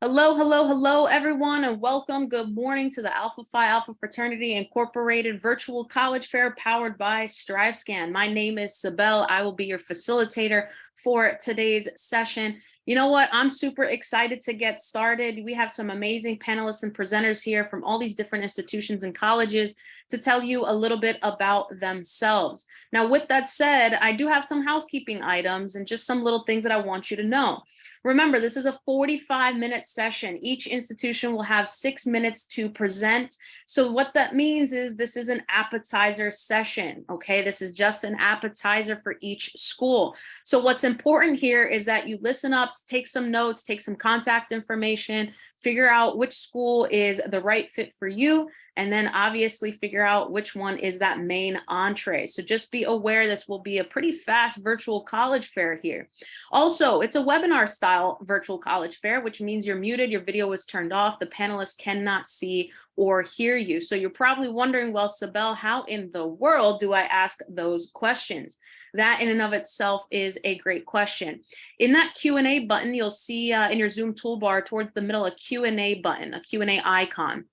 Hello, hello, hello, everyone, and welcome. Good morning to the Alpha Phi Alpha Fraternity Incorporated Virtual College Fair powered by StriveScan. My name is Sibel. I will be your facilitator for today's session. You know what? I'm super excited to get started. We have some amazing panelists and presenters here from all these different institutions and colleges to tell you a little bit about themselves. Now, with that said, I do have some housekeeping items and just some little things that I want you to know. Remember, this is a 45-minute session. Each institution will have 6 minutes to present. So what that means is this is an appetizer session, okay? This is just an appetizer for each school. So what's important here is that you listen up, take some notes, take some contact information, figure out which school is the right fit for you, and then obviously figure out which one is that main entree. So just be aware this will be a pretty fast virtual college fair here. Also, it's a webinar style virtual college fair, which means you're muted, your video is turned off, the panelists cannot see or hear you. So you're probably wondering, well, Sibel, how in the world do I ask those questions? That in and of itself is a great question. In that Q&A button, you'll see in your Zoom toolbar towards the middle, a Q&A button, a Q&A icon.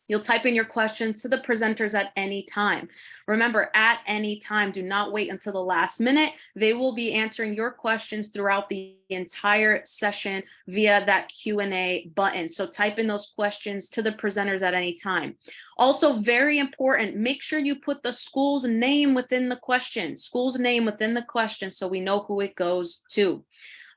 You'll type in your questions to the presenters at any time. Remember, at any time, do not wait until the last minute. They will be answering your questions throughout the entire session via that Q&A button. So type in those questions to the presenters at any time. Also, very important, make sure you put the school's name within the question, so we know who it goes to.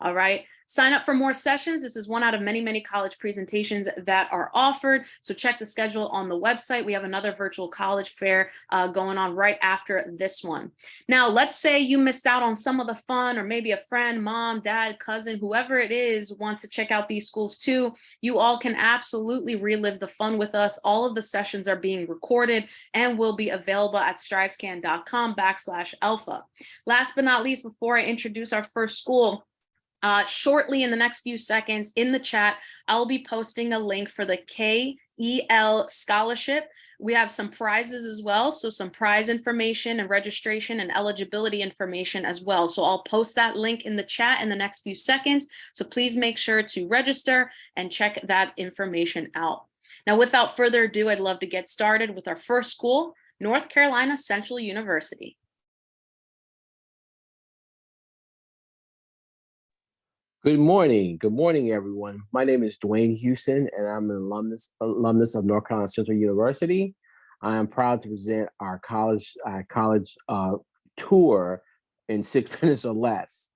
All right. Sign up for more sessions. This is one out of many, many college presentations that are offered. So check the schedule on the website. We have another virtual college fair going on right after this one. Now, let's say you missed out on some of the fun, or maybe a friend, mom, dad, cousin, whoever it is wants to check out these schools too. You all can absolutely relive the fun with us. All of the sessions are being recorded and will be available at strivescan.com/alpha. Last but not least, before I introduce our first school, shortly in the next few seconds in the chat, I'll be posting a link for the KEL scholarship. We have some prizes as well, so some prize information and registration and eligibility information as well. So I'll post that link in the chat in the next few seconds. So please make sure to register and check that information out. Now, without further ado, I'd love to get started with our first school, North Carolina Central University. Good morning, everyone. My name is Dwayne Houston, and I'm an alumnus of North Carolina Central University. I am proud to present our college tour in 6 minutes or less.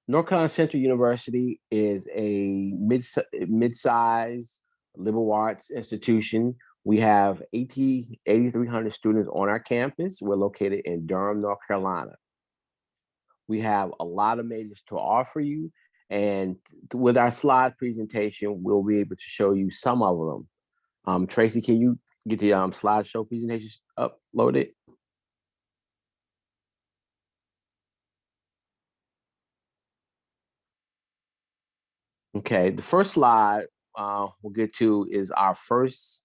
North Carolina Central University is a mid-size liberal arts institution. We have 8,300 students on our campus. We're located in Durham, North Carolina. We have a lot of majors to offer you. And with our slide presentation, we'll be able to show you some of them. Tracy, can you get the slideshow presentation uploaded? Okay, the first slide we'll get to is our first.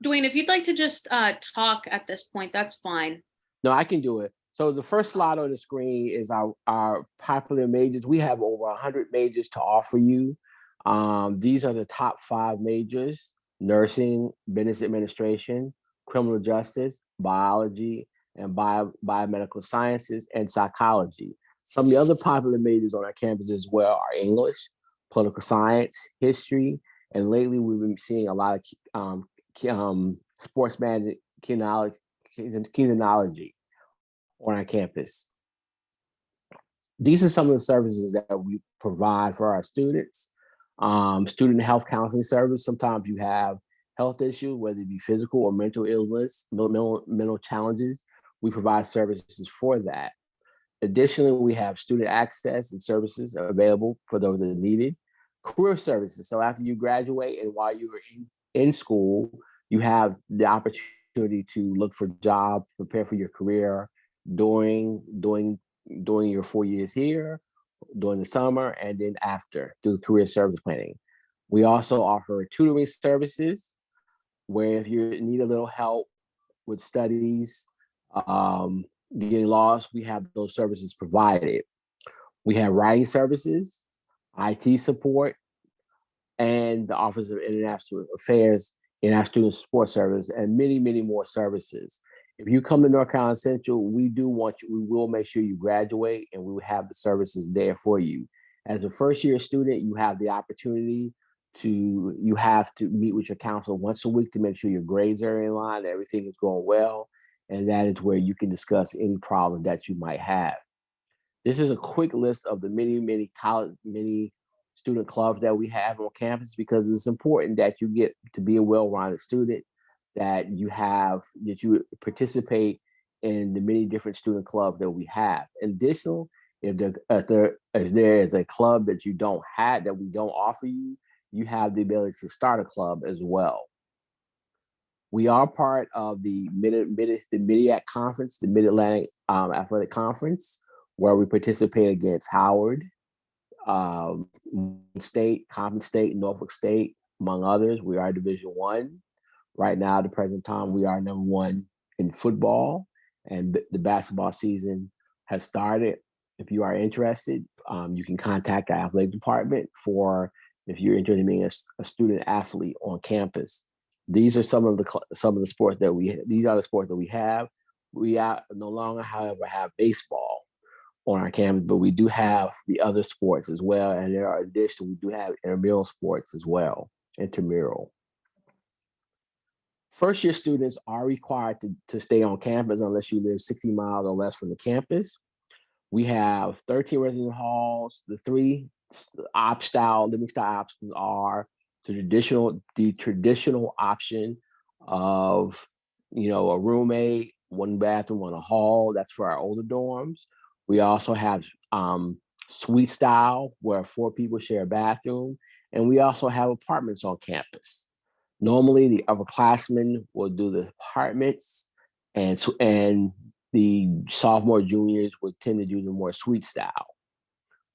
Dwayne, if you'd like to just talk at this point, that's fine. No, I can do it. So the first slide on the screen is our popular majors. We have over 100 majors to offer you. These are the top 5 majors: nursing, business administration, criminal justice, biology, and biomedical sciences, and psychology. Some of the other popular majors on our campus as well are English, political science, history, and lately we've been seeing a lot of sports management, kinesiology on our campus. These are some of the services that we provide for our students. Student health counseling service. Sometimes you have health issues, whether it be physical or mental illness, mental challenges. We provide services for that. Additionally, we have student access and services available for those that need it. Career services. So after you graduate and while you are in school, you have the opportunity to look for jobs, prepare for your career during your 4 years here, during the summer, and then after through career service planning. We also offer tutoring services where if you need a little help with studies, getting lost, we have those services provided. We have writing services, IT support, and the Office of International Affairs in our student support service, and many, many more services. If you come to North Carolina Central, we will make sure you graduate, and we will have the services there for you. As a first year student, you have the opportunity you have to meet with your counselor once a week to make sure your grades are in line, everything is going well. And that is where you can discuss any problem that you might have. This is a quick list of the many student clubs that we have on campus, because it's important that you get to be a well-rounded student, that you participate in the many different student clubs that we have. In addition, if there is a club that we don't offer you, you have the ability to start a club as well. We are part of the MidAC Conference, the Mid-Atlantic Athletic Conference, where we participate against Howard, State, Compton State, Norfolk State, among others. We are Division I. Right now, at the present time, we are number one in football, and the basketball season has started. If you are interested, you can contact our athletic department if you're interested in being a student athlete on campus. These are some of the sports that these are the sports that we have. We no longer, however, have baseball on our campus, but we do have the other sports as well. And we do have intramural sports as well, intramural. First year students are required to stay on campus unless you live 60 miles or less from the campus. We have 13 resident halls. The three living style options are the traditional option of, a roommate, one bathroom, one hall. That's for our older dorms. We also have suite style, where 4 people share a bathroom. And we also have apartments on campus. Normally, the upperclassmen will do the apartments, and the sophomore juniors would tend to do the more suite style.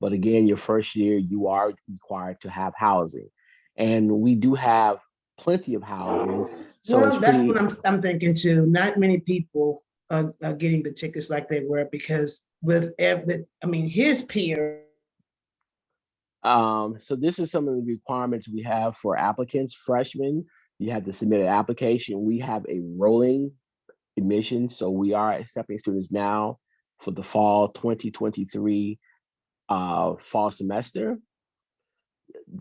But again, your first year, you are required to have housing. And we do have plenty of housing. So that's what I'm thinking too. Not many people are getting the tickets like they were, because his peer. So this is some of the requirements we have for applicants. Freshmen, you have to submit an application. We have a rolling admission, so we are accepting students now for the fall 2023 fall semester.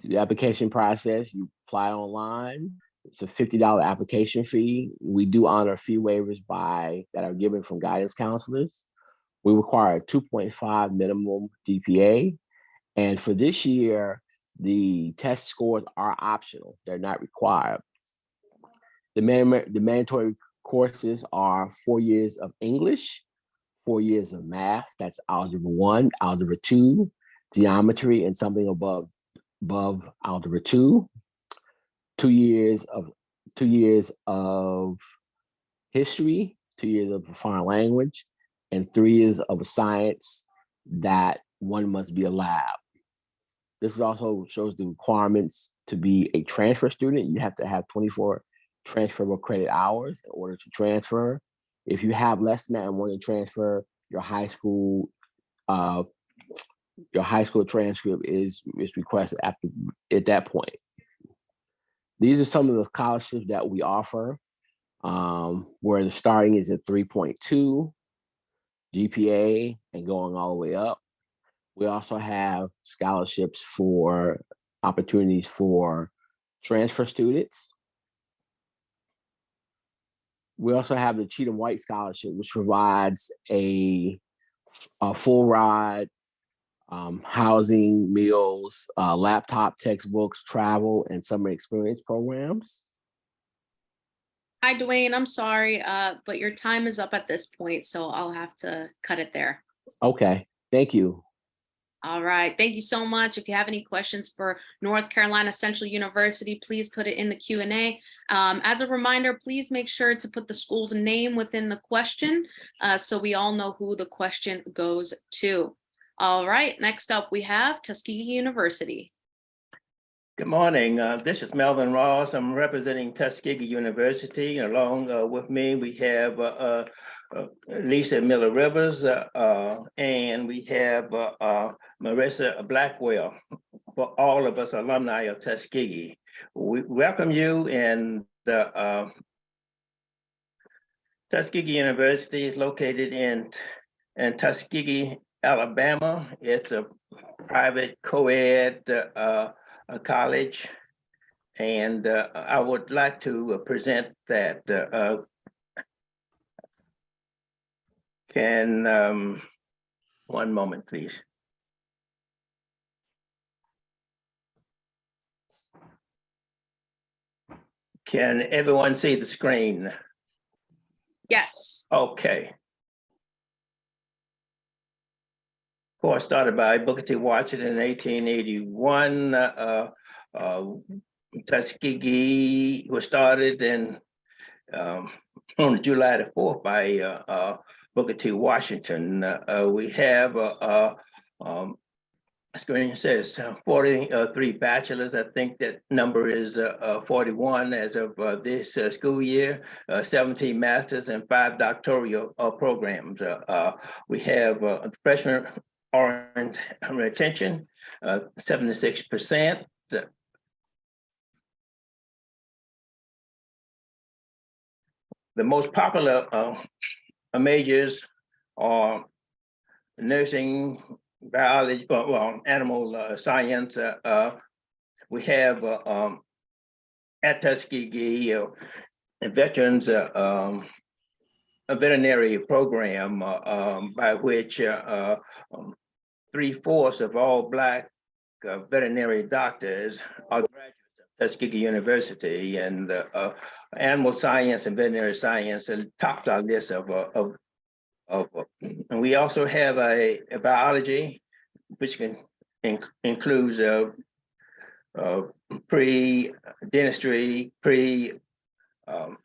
The application process, you apply online. It's a $50 application fee. We do honor fee waivers that are given from guidance counselors. We require a 2.5 minimum GPA. And for this year, the test scores are optional. They're not required. The mandatory courses are 4 years of English, 4 years of math. That's Algebra 1, Algebra 2, geometry, and something above Algebra 2. 2 years of history, 2 years of a foreign language, and 3 years of a science that one must be a lab. This also shows the requirements to be a transfer student. You have to have 24 transferable credit hours in order to transfer. If you have less than that and want to transfer, your high school transcript is requested at that point. These are some of the scholarships that we offer, where the starting is at 3.2 GPA and going all the way up. We also have scholarships for opportunities for transfer students. We also have the Cheatham White Scholarship, which provides a full ride, housing, meals, laptop, textbooks, travel, and summer experience programs. Hi, Dwayne. I'm sorry, but your time is up at this point, so I'll have to cut it there. Okay, thank you. All right. Thank you so much. If you have any questions for North Carolina Central University, please put it in the Q&A. As a reminder, please make sure to put the school's name within the question so we all know who the question goes to. All right. Next up, we have Tuskegee University. Good morning. This is Melvin Ross. I'm representing Tuskegee University. Along with me, we have Lisa Miller Rivers and we have Marissa Blackwell. For all of us alumni of Tuskegee, we welcome you. And Tuskegee University is located in Tuskegee, Alabama. It's a private co-ed a college, and I would like to present that. One moment, please. Can everyone see the screen? Yes. Okay. Course started by Booker T. Washington in 1881. Tuskegee was started on July the 4th by Booker T. Washington. We have screen says 43 bachelors. I think that number is 41 as of this school year, 17 masters and 5 doctoral programs. We have freshman retention, 76%. The most popular majors are nursing, biology, well, animal science. We have at Tuskegee veterans a veterinary program by which 3/4 of all Black veterinary doctors are graduates of Tuskegee University, and animal science and veterinary science tops our list of and we also have a biology, which includes pre-dentistry,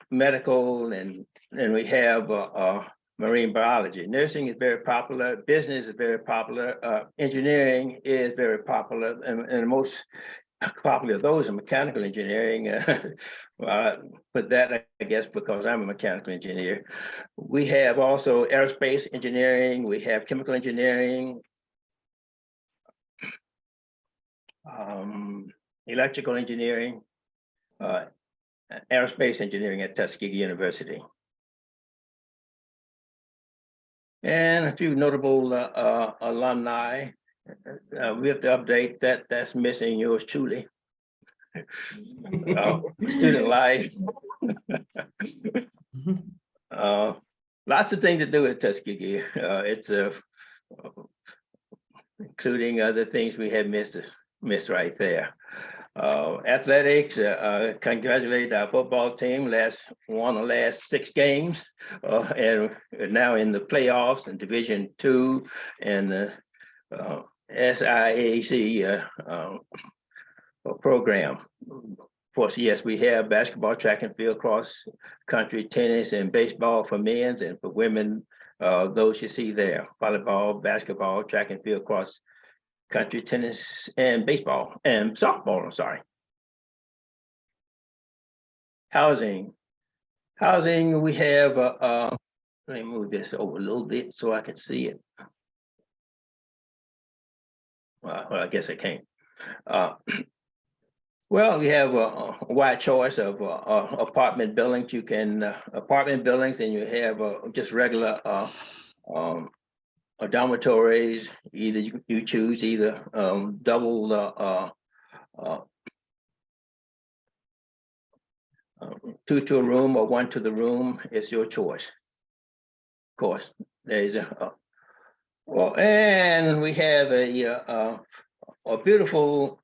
medical, and we have marine biology. Nursing is very popular. Business is very popular. Engineering is very popular, and the most popular of those are mechanical engineering. But that, I guess, because I'm a mechanical engineer. We have also aerospace engineering. We have chemical engineering, electrical engineering, aerospace engineering at Tuskegee University. And a few notable alumni. We have to update that. That's missing yours truly. Student life. Lots of things to do at Tuskegee. It's including other things we have missed right there. Athletics, congratulate our football team, won the last 6 games, and now in the playoffs in Division II and the SIAC program. Of course, yes, we have basketball, track and field, cross country, tennis, and baseball for men's, and for women, those you see there: volleyball, basketball, track and field, cross country, tennis, and baseball, and softball. I'm sorry. Housing, we have. Let me move this over a little bit so I can see it. Well, I guess I can't. Well, we have a wide choice of apartment buildings. You can apartment buildings, and you have just regular dormitories. Either you choose either double 2 to a room or 1 to the room. It's your choice. Of course, there's well, and we have a beautiful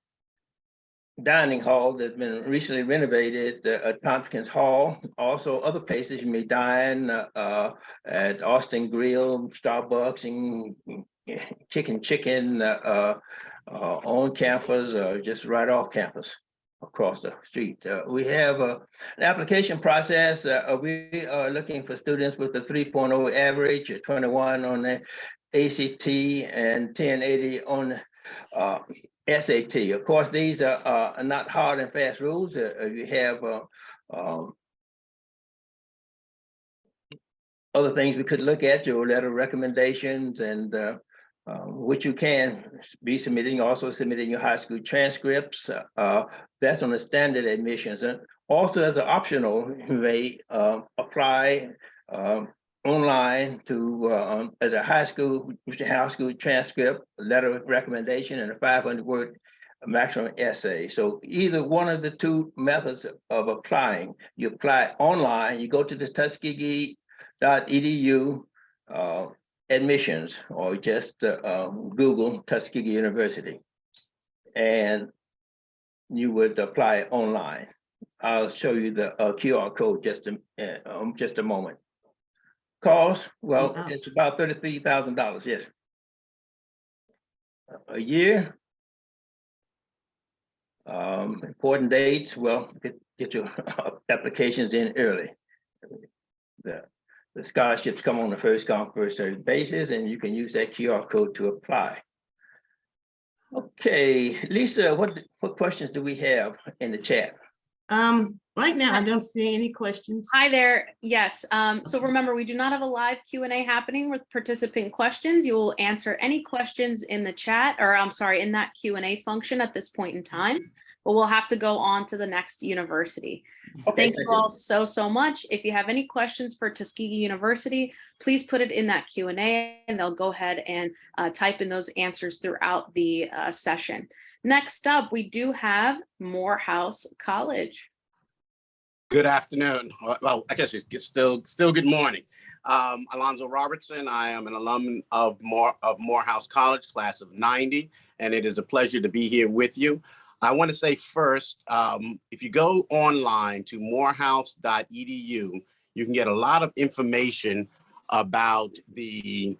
dining hall that's been recently renovated at Tompkins Hall. Also, other places you may dine at Austin Grill, Starbucks, and Chicken on campus or just right off campus across the street. We have an application process. We are looking for students with a 3.0 average, 21 on the ACT, and 1080 on SAT. Of course, these are not hard and fast rules. You have other things we could look at, your letter of recommendations, and which you can be submitting, also submitting your high school transcripts. That's on the standard admissions. And also as an optional, you may apply online to as a high school transcript, a letter of recommendation, and a 500-word maximum essay. So either one of the two methods of applying, you apply online, you go to the Tuskegee.edu admissions, or just Google Tuskegee University, and you would apply online. I'll show you the QR code just a moment. Cost, well, it's about $33,000, yes. A year. Important dates, well, get your applications in early. The scholarships come on a first come, first served basis, and you can use that QR code to apply. Okay, Lisa, what questions do we have in the chat? Right now, I don't see any questions. Hi there. Yes. So remember, we do not have a live Q&A happening with participant questions. You will answer any questions in the chat, or I'm sorry, in that Q&A function at this point in time, but we'll have to go on to the next university. So Okay, thank you all so much. If you have any questions for Tuskegee University, please put it in that Q&A, and they'll go ahead and type in those answers throughout the session. Next up, we do have Morehouse College. Good afternoon. Well, I guess it's still good morning. Alonzo Robertson. I am an alum of Morehouse College, class of '90, and it is a pleasure to be here with you. I want to say first, if you go online to morehouse.edu, you can get a lot of information about the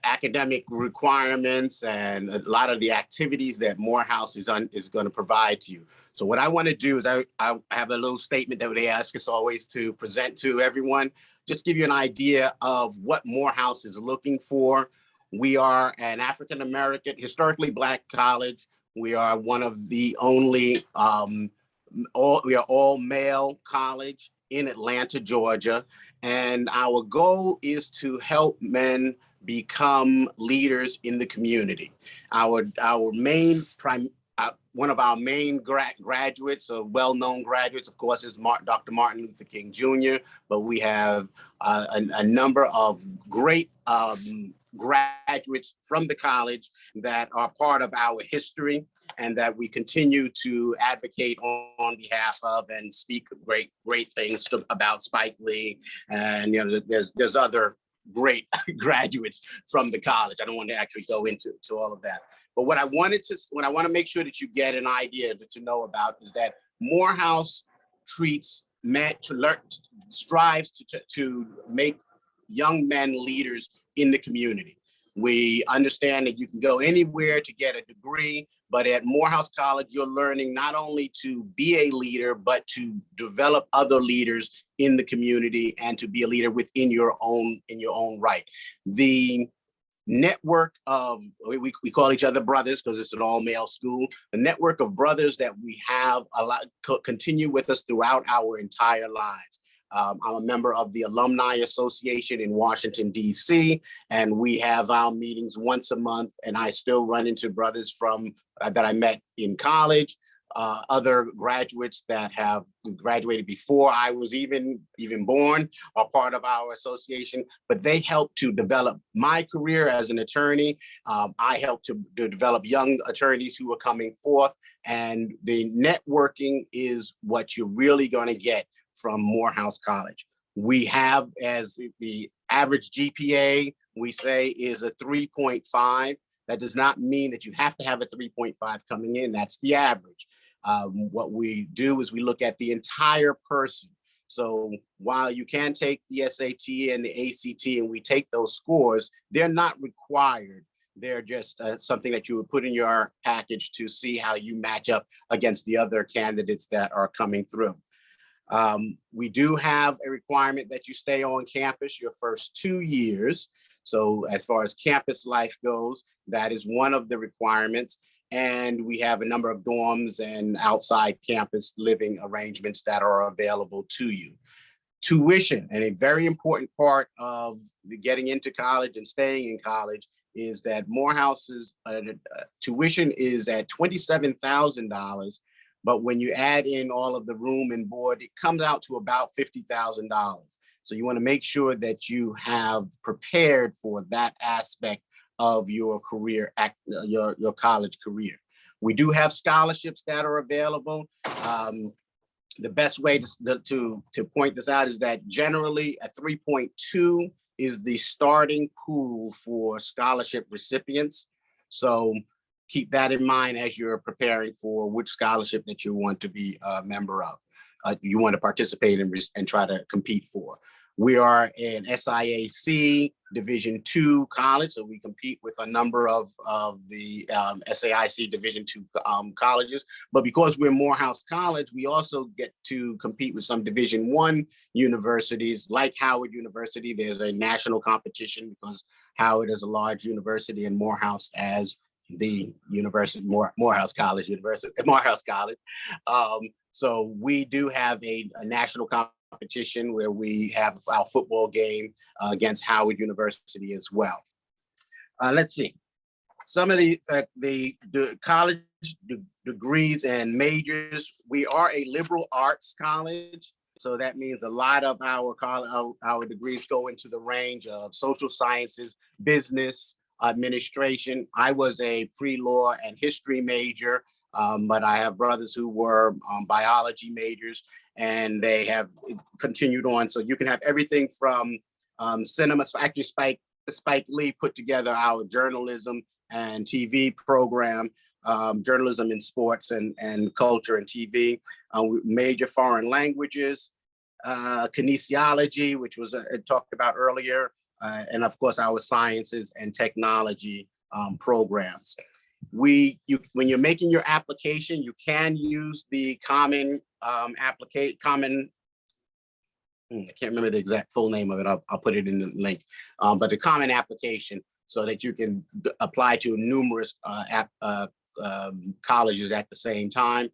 academic requirements and a lot of the activities that Morehouse is going to provide to you. So what I want to do is I have a little statement that they ask us always to present to everyone, just give you an idea of what Morehouse is looking for. We are an African-American, historically Black college. We are one of the only, we are all male college in Atlanta, Georgia. And our goal is to help men become leaders in the community. Our main one of our main graduates, well-known graduates, of course, is Dr. Martin Luther King Jr., but we have a number of great graduates from the college that are part of our history and that we continue to advocate on behalf of and speak great things about Spike Lee. And there's other great graduates from the college. I don't want to actually go into all of that. But what I want to make sure that you get an idea to know about is that Morehouse strives to make young men leaders in the community. We understand that you can go anywhere to get a degree, but at Morehouse College, you're learning not only to be a leader, but to develop other leaders in the community and to be a leader within your own right. The network of, we call each other brothers because it's an all-male school. The network of brothers that we have continue with us throughout our entire lives. I'm a member of the Alumni Association in Washington, D.C., and we have our meetings once a month, and I still run into brothers from that I met in college, other graduates that have graduated before I was even born are part of our association, but they help to develop my career as an attorney. I help to develop young attorneys who are coming forth, and the networking is what you're really going to get from Morehouse College. We have, as the average GPA, we say is a 3.5. That does not mean that you have to have a 3.5 coming in. That's the average. What we do is we look at the entire person. So while you can take the SAT and the ACT and we take those scores, they're not required. They're just something that you would put in your package to see how you match up against the other candidates that are coming through. We do have a requirement that you stay on campus your first 2 years. So as far as campus life goes, that is one of the requirements. And we have a number of dorms and outside campus living arrangements that are available to you. Tuition, and a very important part of getting into college and staying in college, is that Morehouse's tuition is at $27,000. But when you add in all of the room and board, it comes out to about $50,000. So you want to make sure that you have prepared for that aspect of your career, your college career. We do have scholarships that are available. The best way to point this out is that generally a 3.2 is the starting pool for scholarship recipients. So keep that in mind as you're preparing for which scholarship that you want to be a member of, you want to participate in and try to compete for. We are an SIAC Division II college, so we compete with a number of the SAIC Division II colleges. But because we're Morehouse College, we also get to compete with some Division I universities like Howard University. There's a national competition because Howard is a large university and Morehouse as the university, Morehouse College University, Morehouse College. So we do have a national competition where we have our football game against Howard University as well. Let's see. Some of the college degrees and majors. We are a liberal arts college. So that means a lot of our degrees go into the range of social sciences, business, administration. I was a pre-law and history major, but I have brothers who were biology majors, and they have continued on. So you can have everything from cinema. Actually, Spike Lee put together our journalism and TV program, journalism in sports and culture and TV, major foreign languages, kinesiology, which was talked about earlier, and of course our sciences and technology programs. When you're making your application, you can use the common I can't remember the exact full name of it. I'll put it in the link, but the common application, so that you can apply to numerous colleges at the same time.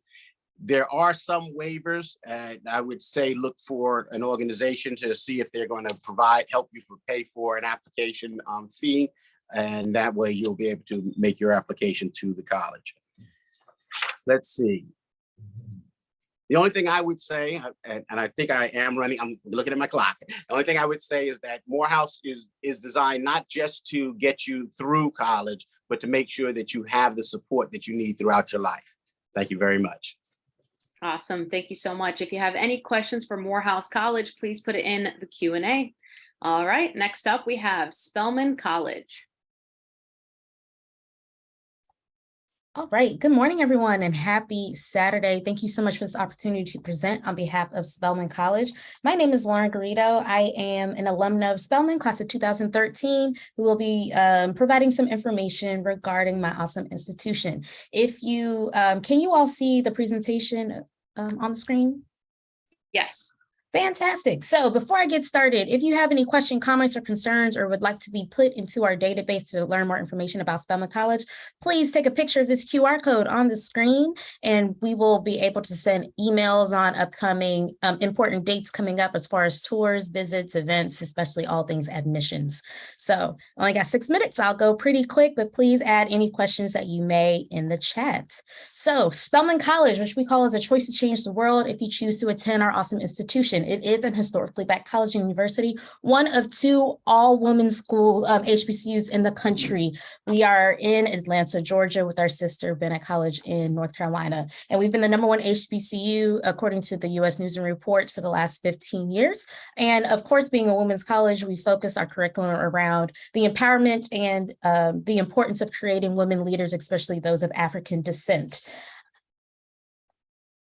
There are some waivers, and I would say look for an organization to see if they're going to help you pay for an application fee, and that way you'll be able to make your application to the college. Let's see. The only thing I would say, and I think I am running, I'm looking at my clock. The only thing I would say is that Morehouse is designed not just to get you through college, but to make sure that you have the support that you need throughout your life. Thank you very much. Awesome. Thank you so much. If you have any questions for Morehouse College, please put it in the Q&A. All right. Next up, we have Spelman College. All right. Good morning, everyone, and happy Saturday. Thank you so much for this opportunity to present on behalf of Spelman College. My name is Lauren Garrido. I am an alumna of Spelman, class of 2013, who will be providing some information regarding my awesome institution. If you, can you all see the presentation on the screen? Yes. Fantastic. So before I get started, if you have any questions, comments, or concerns, or would like to be put into our database to learn more information about Spelman College, please take a picture of this QR code on the screen, and we will be able to send emails on upcoming important dates coming up as far as tours, visits, events, especially all things admissions. So I only got 6 minutes. I'll go pretty quick, but please add any questions that you may in the chat. So Spelman College, which we call as a choice to change the world if you choose to attend our awesome institution. It is an historically Black college and university, one of 2 all-women school HBCUs in the country. We are in Atlanta, Georgia, with our sister Benedict College in North Carolina. And we've been the #1 HBCU, according to the U.S. News and Reports, for the last 15 years. And of course, being a women's college, we focus our curriculum around the empowerment and the importance of creating women leaders, especially those of African descent.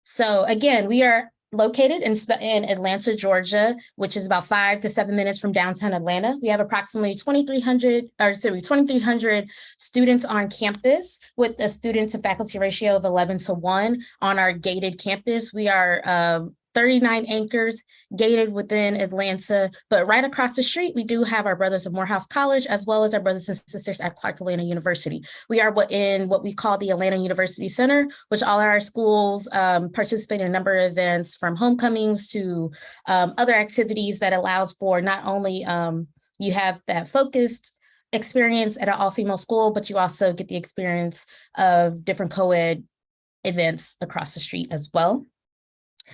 So again, we are located in Atlanta, Georgia, which is about 5 to 7 minutes from downtown Atlanta. We have approximately 2,300 students on campus, with a student to faculty ratio of 11:1 on our gated campus. We are 39 acres gated within Atlanta, but right across the street, we do have our brothers of Morehouse College, as well as our brothers and sisters at Clark Atlanta University. We are what we call the Atlanta University Center, which all our schools participate in a number of events, from homecomings to other activities that allows for not only you have that focused experience at an all-female school, but you also get the experience of different co-ed events across the street as well.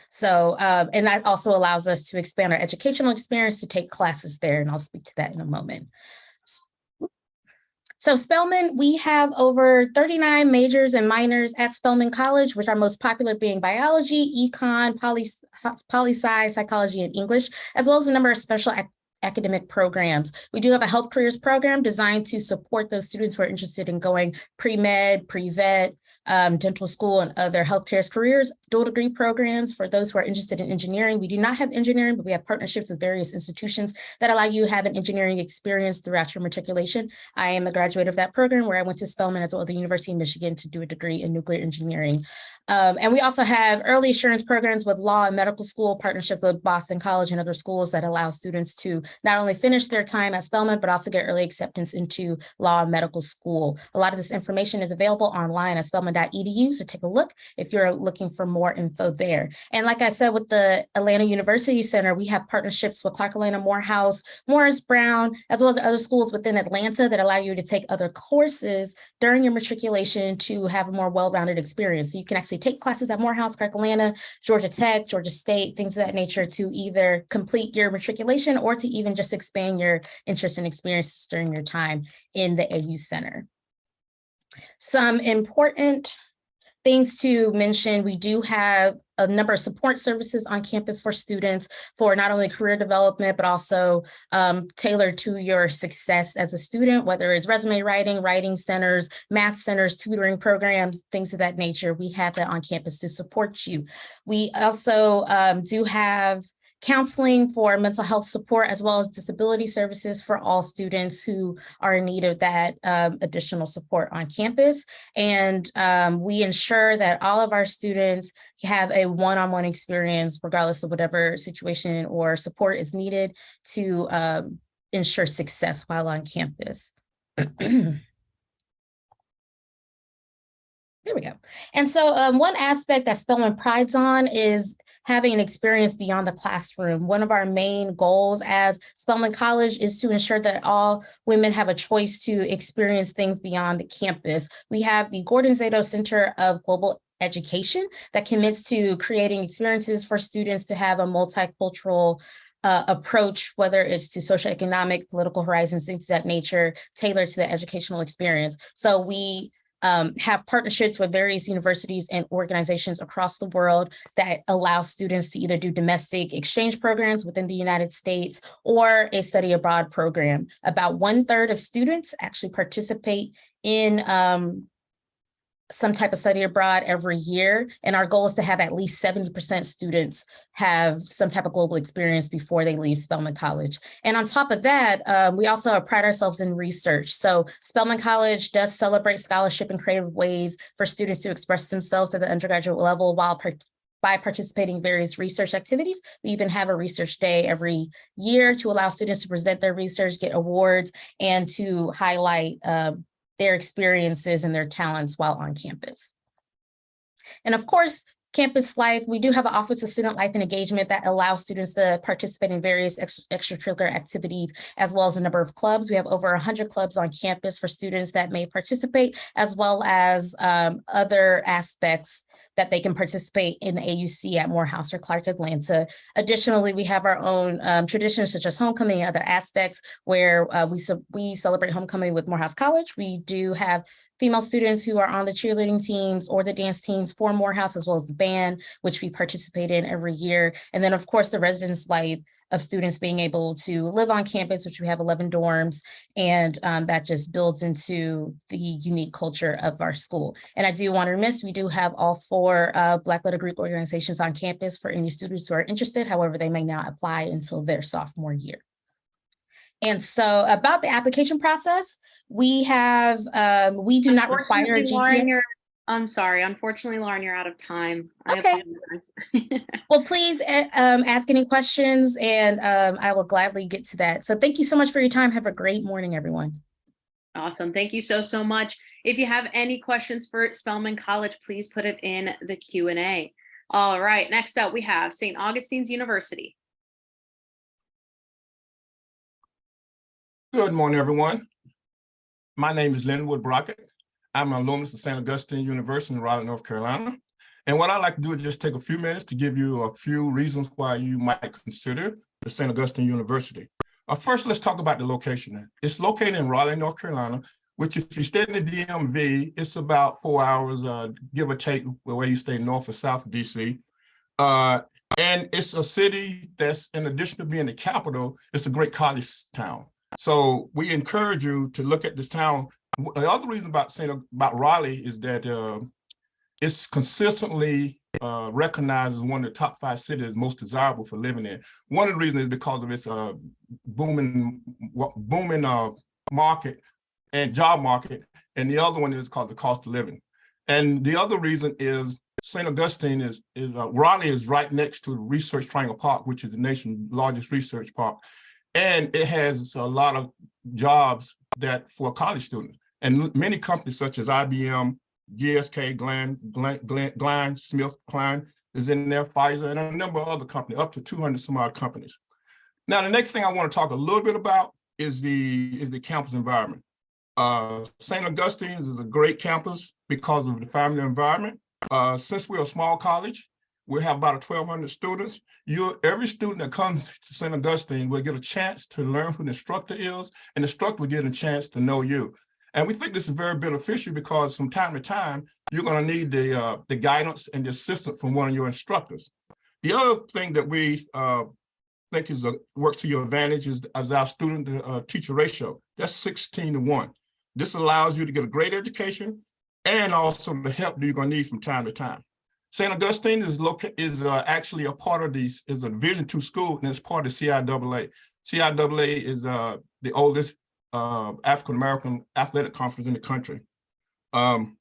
So, and that also allows us to expand our educational experience to take classes there, and I'll speak to that in a moment. So Spelman, we have over 39 majors and minors at Spelman College, which are most popular being biology, econ, poli-sci, psychology, and English, as well as a number of special academic programs. We do have a health careers program designed to support those students who are interested in going pre-med, pre-vet, dental school, and other healthcare careers. Dual degree programs for those who are interested in engineering. We do not have engineering, but we have partnerships with various institutions that allow you to have an engineering experience throughout your matriculation. I am a graduate of that program, where I went to Spelman as well as the University of Michigan to do a degree in nuclear engineering. And we also have early assurance programs with law and medical school, partnerships with Boston College and other schools that allow students to not only finish their time at Spelman, but also get early acceptance into law and medical school. A lot of this information is available online at spelman.edu, so take a look if you're looking for more info there. And like I said, with the Atlanta University Center, we have partnerships with Clark Atlanta, Morehouse, Morris Brown, as well as other schools within Atlanta that allow you to take other courses during your matriculation to have a more well-rounded experience. So you can actually take classes at Morehouse, Clark Atlanta, Georgia Tech, Georgia State, things of that nature, to either complete your matriculation or to even just expand your interest and experiences during your time in the AU Center. Some important things to mention: we do have a number of support services on campus for students for not only career development, but also tailored to your success as a student, whether it's resume writing, writing centers, math centers, tutoring programs, things of that nature. We have that on campus to support you. We also do have counseling for mental health support, as well as disability services for all students who are in need of that additional support on campus. And we ensure that all of our students have a one-on-one experience, regardless of whatever situation or support is needed, to ensure success while on campus. There we go. And so one aspect that Spelman prides on is having an experience beyond the classroom. One of our main goals as Spelman College is to ensure that all women have a choice to experience things beyond the campus. We have the Gordon Zato Center of Global Education that commits to creating experiences for students to have a multicultural approach, whether it's to socioeconomic, political horizons, things of that nature, tailored to the educational experience. So we have partnerships with various universities and organizations across the world that allow students to either do domestic exchange programs within the United States or a study abroad program. About 1/3 of students actually participate in some type of study abroad every year. And our goal is to have at least 70% students have some type of global experience before they leave Spelman College. And on top of that, we also pride ourselves in research. So Spelman College does celebrate scholarship and creative ways for students to express themselves at the undergraduate level by participating in various research activities. We even have a research day every year to allow students to present their research, get awards, and to highlight their experiences and their talents while on campus. And of course, campus life, we do have an Office of Student Life and Engagement that allows students to participate in various extracurricular activities, as well as a number of clubs. We have over 100 clubs on campus for students that may participate, as well as other aspects that they can participate in the AUC at Morehouse or Clark Atlanta. Additionally, we have our own traditions such as homecoming and other aspects where we celebrate homecoming with Morehouse College. We do have female students who are on the cheerleading teams or the dance teams for Morehouse, as well as the band, which we participate in every year. And then of course, the residence life of students being able to live on campus, which we have 11 dorms, and that just builds into the unique culture of our school. And I do want to remiss, we do have all 4 Black Letter Greek organizations on campus for any students who are interested. However, they may not apply until their sophomore year. And so about the application process, we have, we do not require a GPA. I'm sorry. Unfortunately, Lauren, you're out of time. I Okay. apologize. Well, please ask any questions and I will gladly get to that. So thank you so much for your time. Have a great morning, everyone. Awesome. Thank you so much. If you have any questions for Spelman College, please put it in the Q&A. All right. Next up, we have St. Augustine's University. Good morning, everyone. My name is Linwood Brockett. I'm an alumnus of St. Augustine University in Raleigh, North Carolina. And what I'd like to do is just take a few minutes to give you a few reasons why you might consider the St. Augustine University. First, let's talk about the location. It's located in Raleigh, North Carolina, which if you stay in the DMV, it's about 4 hours, give or take, where you stay north or south of DC. And it's a city that's, in addition to being the capital, it's a great college town. So we encourage you to look at this town. The other reason about Raleigh is that it's consistently recognized as one of the top 5 cities most desirable for living in. One of the reasons is because of its booming market and job market, and the other one is because of the cost of living. And the other reason is St. Augustine Raleigh is right next to Research Triangle Park, which is the nation's largest research park. And it has a lot of jobs for college students. And many companies such as IBM, GSK, GlaxoSmithKline is in there, Pfizer, and a number of other companies, up to 200 some odd companies. Now, the next thing I want to talk a little bit about is the campus environment. St. Augustine's is a great campus because of the family environment. Since we're a small college, we have about 1,200 students. Every student that comes to St. Augustine will get a chance to learn who the instructor is, and the instructor will get a chance to know you. And we think this is very beneficial because from time to time, you're going to need the guidance and the assistance from one of your instructors. The other thing that we think works to your advantage is our student-teacher ratio. That's 16-to-1. This allows you to get a great education and also the help that you're going to need from time to time. St. Augustine is actually a part of is a Division II school, and it's part of CIAA. CIAA is the oldest African-American athletic conference in the country. And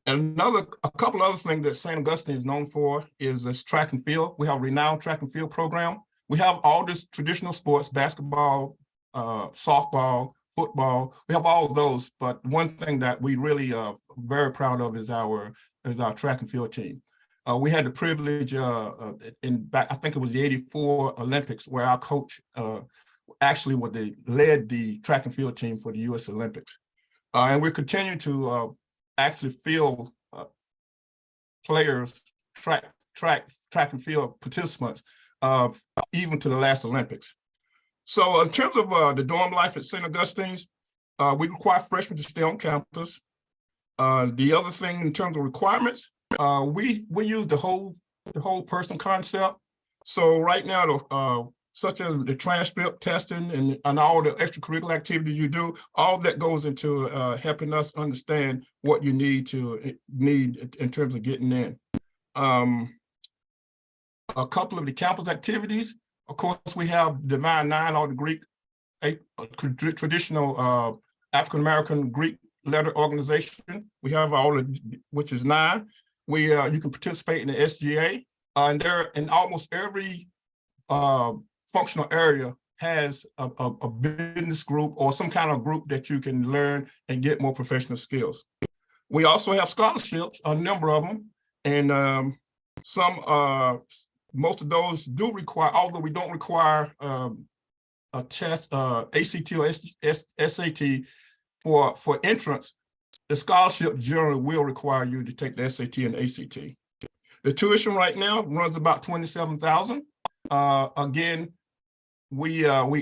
a couple other things that St. Augustine is known for is this track and field. We have a renowned track and field program. We have all this traditional sports, basketball, softball, football. We have all of those, but one thing that we really are very proud of is our track and field team. We had the privilege I think it was the '84 Olympics, where our coach actually led the track and field team for the U.S. Olympics. And we continue to actually field players, track and field participants, even to the last Olympics. So in terms of the dorm life at St. Augustine's, we require freshmen to stay on campus. The other thing in terms of requirements, we use the whole person concept. So right now, such as the transcript testing and all the extracurricular activities you do, all that goes into helping us understand what you need in terms of getting in. A couple of the campus activities, of course, we have Divine Nine, or the Greek, traditional African-American Greek letter organization. We have which is 9. You can participate in the SGA, and in almost every functional area has a business group or some kind of group that you can learn and get more professional skills. We also have scholarships, a number of them, and most of those do require, although we don't require a test, ACT or SAT for entrance, the scholarship generally will require you to take the SAT and the ACT. The tuition right now runs about $27,000. Again,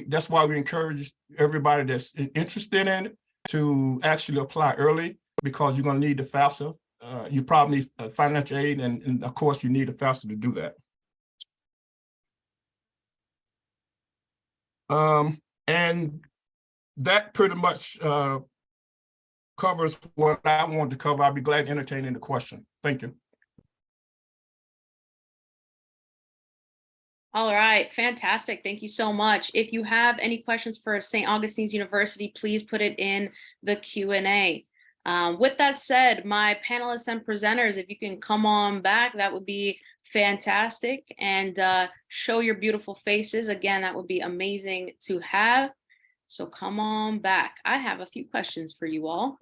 that's why we encourage everybody that's interested in it to actually apply early, because you're going to need the FAFSA. You probably need financial aid, and of course you need a FAFSA to do that. And that pretty much covers what I wanted to cover. I'll be glad to entertain any question. Thank you. All right, fantastic. Thank you so much. If you have any questions for St. Augustine's University, please put it in the Q&A. With that said, my panelists and presenters, if you can come on back, that would be fantastic. And show your beautiful faces. Again, that would be amazing to have. So come on back. I have a few questions for you all.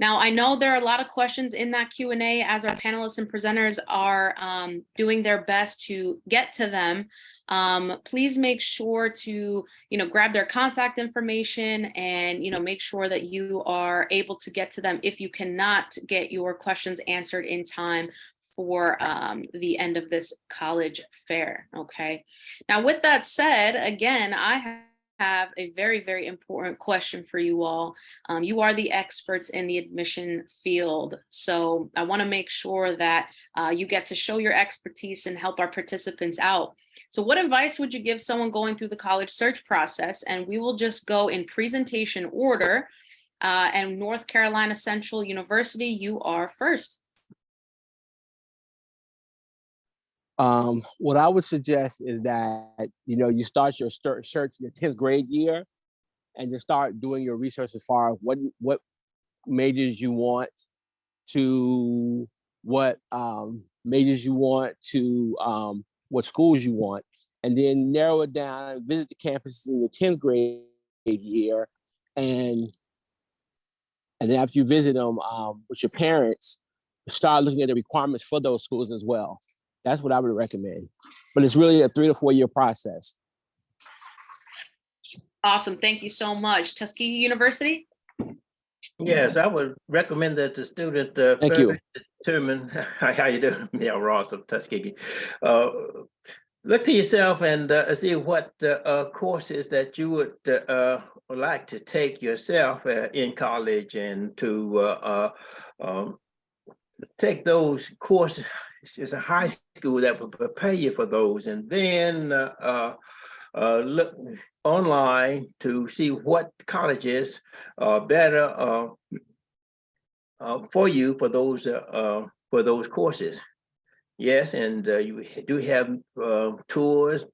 Now, I know there are a lot of questions in that Q&A as our panelists and presenters are doing their best to get to them. Please make sure to, grab their contact information and, make sure that you are able to get to them if you cannot get your questions answered in time for the end of this college fair, okay? Now, with that said, again, I have a very, very important question for you all. You are the experts in the admission field. So I want to make sure that you get to show your expertise and help our participants out. So what advice would you give someone going through the college search process? And we will just go in presentation order. And North Carolina Central University, you are first. What I would suggest is that, you start your search in the 10th grade year and just start doing your research as far as what majors you want to, what majors you want to, what schools you want, and then narrow it down, visit the campuses in your 10th grade year. And then after you visit them with your parents, start looking at the requirements for those schools as well. That's what I would recommend. But it's really a 3 to 4 year process. Awesome. Thank you so much. Tuskegee University? Yes, I would recommend that the student Thank you. determine how you doing. Yeah, Ross of Tuskegee. Look to yourself and see what courses that you would like to take yourself in college, and to take those courses. It's a high school that will prepare you for those, and then look online to see what colleges are better for you for those courses. Yes, and you do have tours,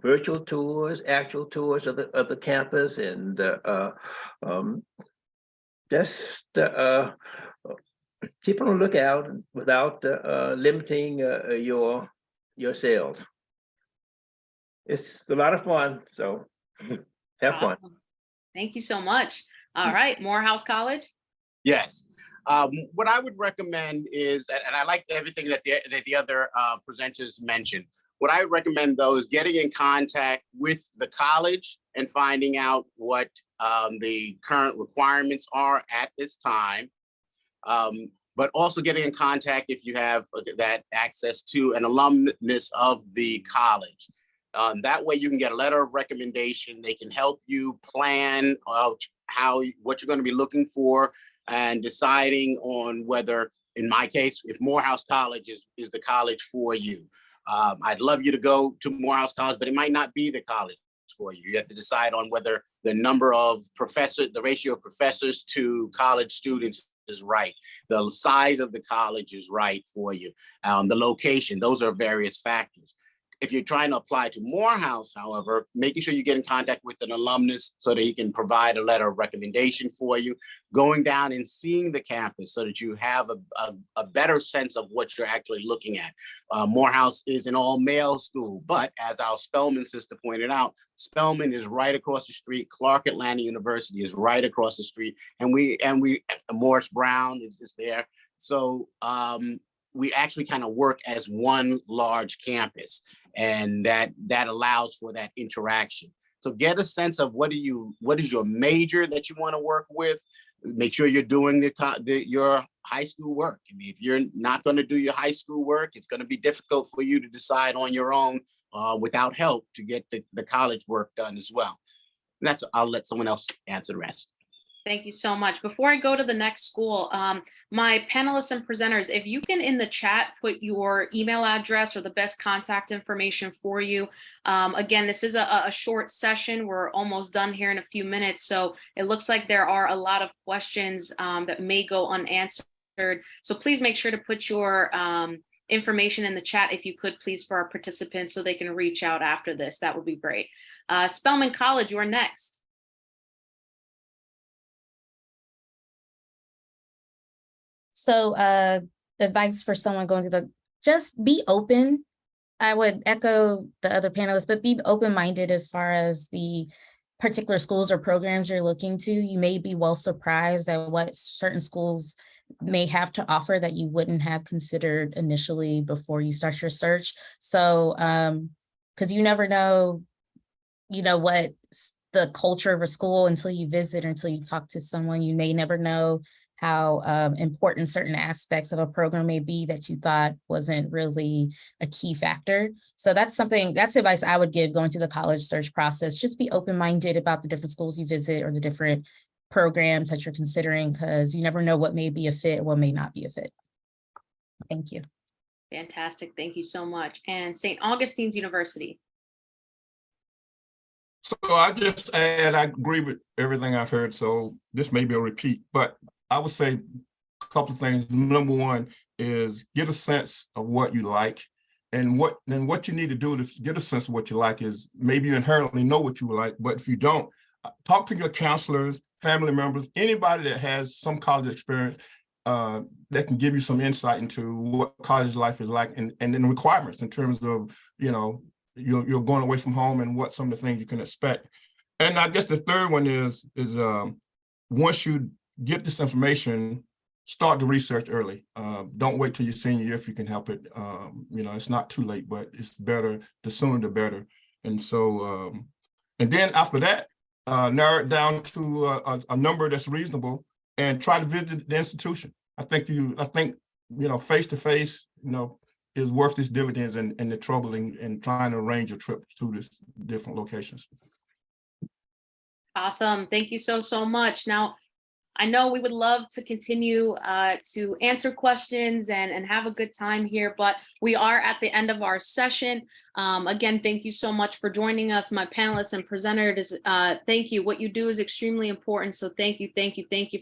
virtual tours, actual tours of the campus, and just keep on the lookout without limiting your sales. It's a lot of fun, so have fun. Awesome. Thank you so much. All right, Morehouse College. Yes. What I would recommend is, and I liked everything that the other presenters mentioned. What I would recommend, though, is getting in contact with the college and finding out what the current requirements are at this time. But also getting in contact if you have that access to an alumnus of the college. That way you can get a letter of recommendation. They can help you plan what you're going to be looking for and deciding on whether, in my case, if Morehouse College is the college for you. I'd love you to go to Morehouse College, but it might not be the college for you. You have to decide on whether the ratio of professors to college students is right. The size of the college is right for you. The location, those are various factors. If you're trying to apply to Morehouse, however, making sure you get in contact with an alumnus so that he can provide a letter of recommendation for you, going down and seeing the campus so that you have a better sense of what you're actually looking at. Morehouse is an all-male school, but as our Spelman sister pointed out, Spelman is right across the street. Clark Atlanta University is right across the street, and Morris Brown is there. So we actually kind of work as one large campus, and that allows for that interaction. So get a sense of what is your major that you want to work with. Make sure you're doing your high school work. I mean, if you're not going to do your high school work, it's going to be difficult for you to decide on your own without help to get the college work done as well. And I'll let someone else answer the rest. Thank you so much. Before I go to the next school, my panelists and presenters, if you can in the chat put your email address or the best contact information for you. Again, this is a short session. We're almost done here in a few minutes. So it looks like there are a lot of questions that may go unanswered. So please make sure to put your information in the chat, if you could, please, for our participants so they can reach out after this. That would be great. Spelman College, you're next. So advice for someone going through just be open. I would echo the other panelists, but be open-minded as far as the particular schools or programs you're looking to. You may be well surprised at what certain schools may have to offer that you wouldn't have considered initially before you start your search. So, because you never know, what the culture of a school until you visit, or until you talk to someone. You may never know how important certain aspects of a program may be that you thought wasn't really a key factor. So that's advice I would give going through the college search process. Just be open-minded about the different schools you visit or the different programs that you're considering, because you never know what may be a fit or what may not be a fit. Thank you. Fantastic. Thank you so much. And St. Augustine's University. So I just add, I agree with everything I've heard. So this may be a repeat, but I would say a couple of things. Number one is get a sense of what you like. And what you need to do to get a sense of what you like is maybe you inherently know what you like, but if you don't, talk to your counselors, family members, anybody that has some college experience that can give you some insight into what college life is like, and then requirements in terms of, you're going away from home and what some of the things you can expect. And I guess the third one is once you get this information, start the research early. Don't wait till your senior year if you can help it. It's not too late, but it's better, the sooner the better. And so, and then after that, narrow it down to a number that's reasonable and try to visit the institution. I think face to face, is worth its dividends and the trouble in trying to arrange a trip to these different locations. Awesome. Thank you so much. Now, I know we would love to continue to answer questions and have a good time here, but we are at the end of our session. Again, thank you so much for joining us, my panelists and presenters. Thank you. What you do is extremely important. So thank you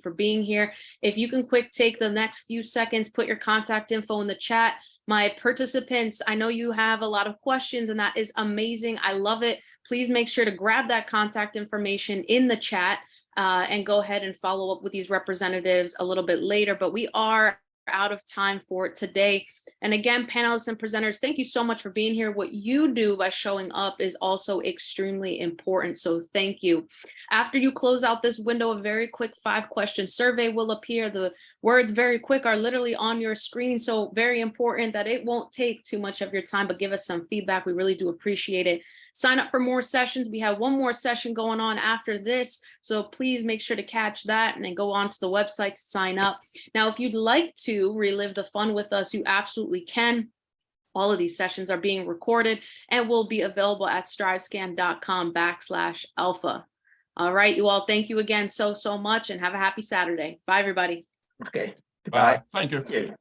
for being here. If you can take the next few seconds, put your contact info in the chat. My participants, I know you have a lot of questions, and that is amazing. I love it. Please make sure to grab that contact information in the chat. And go ahead and follow up with these representatives a little bit later, but we are out of time for today. And again, panelists and presenters, thank you so much for being here. What you do by showing up is also extremely important, so thank you. After you close out this window, a very quick 5-question survey will appear. The words "very quick" are literally on your screen, so very important that it won't take too much of your time, but give us some feedback. We really do appreciate it. Sign up for more sessions. We have one more session going on after this, so please make sure to catch that and then go on to the website to sign up. Now, if you'd like to relive the fun with us, you absolutely can. All of these sessions are being recorded and will be available at strivescan.com/alpha. All right, you all, thank you again so much and have a happy Saturday. Bye, everybody. Okay. Bye. Thank you. Yeah.